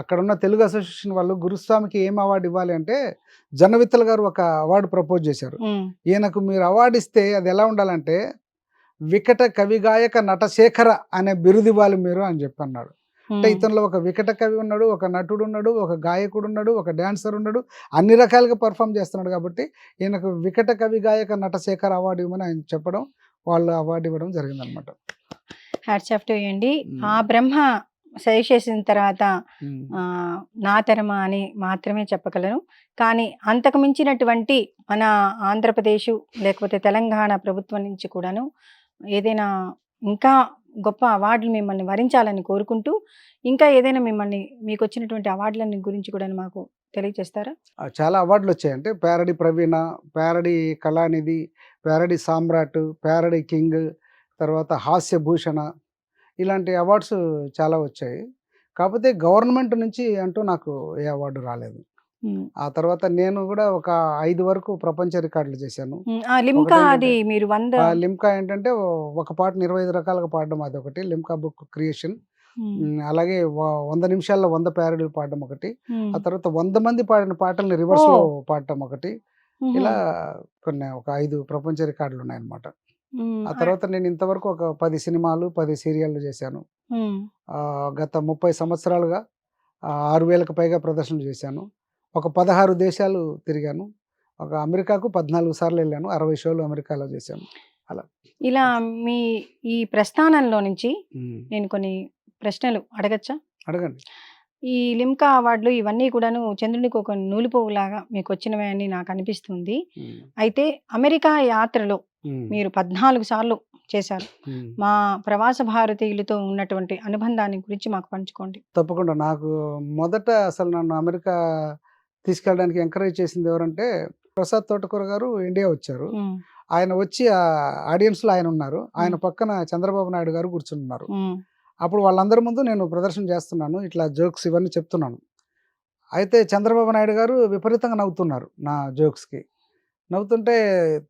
అక్కడున్న తెలుగు అసోసియేషన్ వాళ్ళు గురుస్వామికి ఏం అవార్డు ఇవ్వాలి అంటే జొన్న విత్తల గారు ఒక అవార్డు ప్రపోజ్ చేశారు. ఈయనకు మీరు అవార్డు ఇస్తే అది ఎలా ఉండాలంటే వికట కవిగాయక నటశేఖర అనే బిరుదు ఇవ్వాలి మీరు అని చెప్పి అన్నాడు. అంటే ఇతనిలో ఒక వికట కవి ఉన్నాడు, ఒక నటుడు ఉన్నాడు, ఒక గాయకుడు ఉన్నాడు, ఒక డాన్సర్ ఉన్నాడు, అన్ని రకాలుగా పర్ఫామ్ చేస్తున్నాడు. కాబట్టి ఈయనకు వికట కవి గాయక నటశేఖర్ అవార్డు ఇవ్వమని ఆయన చెప్పడం, వాళ్ళు అవార్డు ఇవ్వడం జరిగిందనమాట. హ్యాట్స్ ఆఫ్ టు యూ అండి. ఆ బ్రహ్మ సజెస్ట్ చేసిన తర్వాత నా తరమా అని మాత్రమే చెప్పగలను. కానీ అంతకు మించినటువంటి మన ఆంధ్రప్రదేశ్ లేకపోతే తెలంగాణ ప్రభుత్వం నుంచి కూడాను ఏదైనా ఇంకా గొప్ప అవార్డులు మిమ్మల్ని వరించాలని కోరుకుంటూ, ఇంకా ఏదైనా మిమ్మల్ని మీకు వచ్చినటువంటి అవార్డులని గురించి కూడా మాకు తెలియజేస్తారా? చాలా అవార్డులు వచ్చాయంటే ప్యారడీ ప్రవీణ, ప్యారడీ కళానిధి, ప్యారడీ సామ్రాట్, ప్యారడీ కింగ్, తర్వాత హాస్య భూషణ, ఇలాంటి అవార్డ్స్ చాలా వచ్చాయి. కాకపోతే గవర్నమెంట్ నుంచి అంటూ నాకు ఏ అవార్డు రాలేదు. ఆ తర్వాత నేను కూడా ఒక 5 వరకు ప్రపంచ రికార్డులు చేశాను. లిమ్కా అది మీరు లిమ్కా ఏంటంటే ఒక పాటను 25 రకాలుగా పాడడం అదొకటి లిమ్కా బుక్ క్రియేషన్. అలాగే 100 నిమిషాల్లో 100 ప్యారడీలు పాడడం ఒకటి. ఆ తర్వాత 100 మంది పాడిన పాటల్ని రివర్స్ లో పాడటం ఒకటి. ఇలా కొన్ని ఒక 5 ప్రపంచ రికార్డులు ఉన్నాయన్నమాట. ఆ తర్వాత నేను ఇంతవరకు ఒక 10 సినిమాలు 10 సీరియళ్ళు చేశాను. గత 30 సంవత్సరాలుగా 6,000కు పైగా ప్రదర్శనలు చేశాను. ఒక 16 దేశాలు తిరిగాను. ఒక అమెరికాకు 14 సార్లు వెళ్ళాను. 60 షోలు అమెరికాలో చేశాను. అలా ఇలా మీ ఈ ప్రస్థానంలో నుంచి నేను కొన్ని ప్రశ్నలు అడగచ్చా? అడగండి. ఈ లిమ్కా అవార్డులు ఇవన్నీ కూడాను చంద్రునికి ఒక నూలుపోవులాగా మీకు వచ్చినవి అని నాకు అనిపిస్తుంది. అయితే అమెరికా యాత్రలో మీరు 14 సార్లు చేశారు. మా ప్రవాస భారతీయులతో ఉన్నటువంటి అనుబంధాన్ని గురించి మాకు పంచుకోండి. తప్పకుండా. నాకు మొదట అసలు నన్ను అమెరికా తీసుకెళ్ళడానికి ఎంకరేజ్ చేసింది ఎవరంటే ప్రసాద్ తోటకూర గారు ఇండియా వచ్చారు. ఆయన వచ్చి ఆడియన్స్లో ఆయన ఉన్నారు. ఆయన పక్కన చంద్రబాబు నాయుడు గారు కూర్చున్నారు. అప్పుడు వాళ్ళందరి ముందు నేను ప్రదర్శన చేస్తున్నాను, ఇట్లా జోక్స్ ఇవన్నీ చెప్తున్నాను. అయితే చంద్రబాబు నాయుడు గారు విపరీతంగా నవ్వుతున్నారు నా జోక్స్కి. నవ్వుతుంటే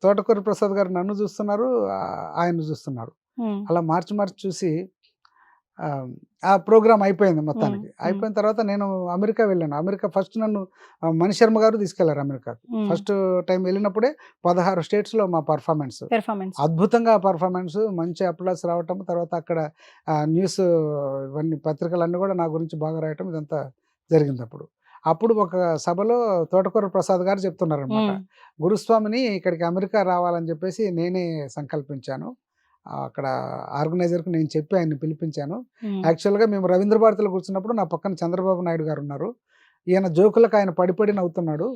తోటకూర ప్రసాద్ గారు నన్ను చూస్తున్నారు, ఆయన చూస్తున్నారు. అలా మార్చి మార్చి చూసి ఆ ప్రోగ్రామ్ అయిపోయింది మొత్తానికి. అయిపోయిన తర్వాత నేను అమెరికా వెళ్ళాను. అమెరికా ఫస్ట్ నన్ను మణిశర్మ గారు తీసుకెళ్లారు అమెరికాకు. ఫస్ట్ టైం వెళ్ళినప్పుడే 16 స్టేట్స్లో మా పర్ఫార్మెన్స్ అద్భుతంగా పర్ఫార్మెన్స్, మంచి అప్లాస్ రావటం. తర్వాత అక్కడ న్యూస్ ఇవన్నీ పత్రికలన్నీ కూడా నా గురించి బాగా రాయటం, ఇదంతా జరిగింది. అప్పుడు ఒక సభలో తోటకూర ప్రసాద్ గారు చెప్తున్నారనమాట, గురుస్వామిని ఇక్కడికి అమెరికా రావాలని చెప్పేసి నేనే సంకల్పించాను. అక్కడ ఆర్గనైజర్కి నేను చెప్పి ఆయన్ని పిలిపించాను. యాక్చువల్గా మేము రవీంద్ర భారతిలో కూర్చున్నప్పుడు నా పక్కన చంద్రబాబు నాయుడు గారు ఉన్నారు. ఈయన జోకులకు ఆయన పడి నవ్వుతున్నాడు.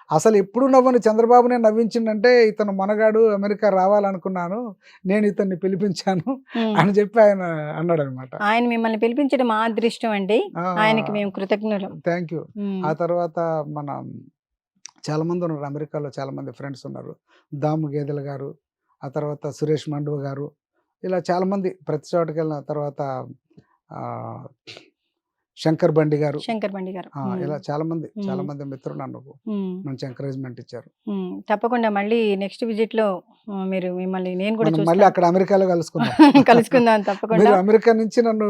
అసలు ఎప్పుడు నవ్వని చంద్రబాబునే నవ్వించిందంటే ఇతను మనగాడు, అమెరికా రావాలనుకున్నాను, నేను ఇతన్ని పిలిపించాను అని చెప్పి ఆయన అన్నాడు అనమాట. ఆయన మిమ్మల్ని పిలిపించడం మా అదృష్టం అండి, ఆయనకి మేము కృతజ్ఞులు. Thank you. ఆ తర్వాత మన చాలా మంది ఉన్నారు అమెరికాలో, చాలా మంది ఫ్రెండ్స్ ఉన్నారు. దాము గేదెల గారు, ఆ తర్వాత సురేష్ మండువ గారు, ఇలా చాలామంది ప్రతి చోటకి వెళ్ళిన తర్వాత శంకర్ బండి గారు, ఇలా చాలా మంది మిత్రులు నన్ను మంచి ఎంకరేజ్మెంట్ ఇచ్చారు. తప్పకుండా మళ్ళీ నెక్స్ట్ విజిట్ లో మీరు మిమ్మల్ని నేను కూడా మళ్ళీ అక్కడ అమెరికాలో కలుసుకుందాం. తప్పకుండా. అమెరికా నుంచి నన్ను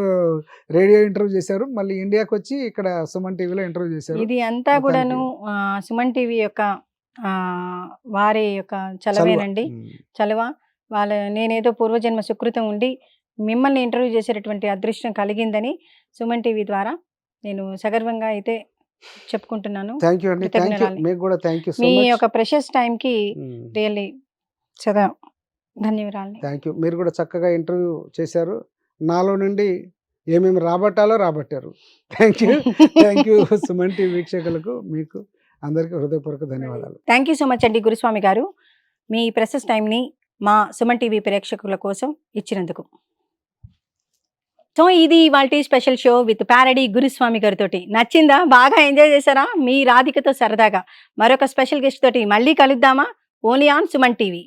రేడియో ఇంటర్వ్యూ చేశారు, మళ్ళీ ఇండియాకి వచ్చి ఇక్కడ సుమన్ టీవీలో ఇంటర్వ్యూ చేశారు. ఇది అంతా కూడాను సుమన్ టీవీ యొక్క వారి యొక్క చలవేనండి, చలవ. నేనేదో పూర్వజన్మ సుకృతం ఉండి మిమ్మల్ని ఇంటర్వ్యూ చేసేటటువంటి అదృష్టం కలిగిందని సుమన్ టీవీ ద్వారా నేను సగర్వంగా అయితే చెప్పుకుంటున్నాను. మీ యొక్క ప్రెషస్ టైంకి రియల్లీ చాలా ధన్యవాదాలు. Thank you. మీరు కూడా చక్కగా ఇంటర్వ్యూ చేశారు, నాలో నుండి ఏమేమి రాబట్టారు. థ్యాంక్ యూ సుమన్ టీవీ వీక్షకులకు, మీకు అందరికీ హృదయపూర్వక ధన్యవాదాలు. థ్యాంక్ యూ సో మచ్ అండి గురుస్వామి గారు, మీ ప్రెషస్ టైంని మా సుమన్ టీవీ ప్రేక్షకుల కోసం ఇచ్చినందుకు. సో ఇది ఇవాల్టి స్పెషల్ షో విత్ ప్యారడీ గురుస్వామి గారితో. నచ్చిందా? బాగా ఎంజాయ్ చేశారా? మీ రాధికతో సరదాగా మరొక స్పెషల్ గెస్ట్ తోటి మళ్ళీ కలుద్దామా? Only on Suman TV.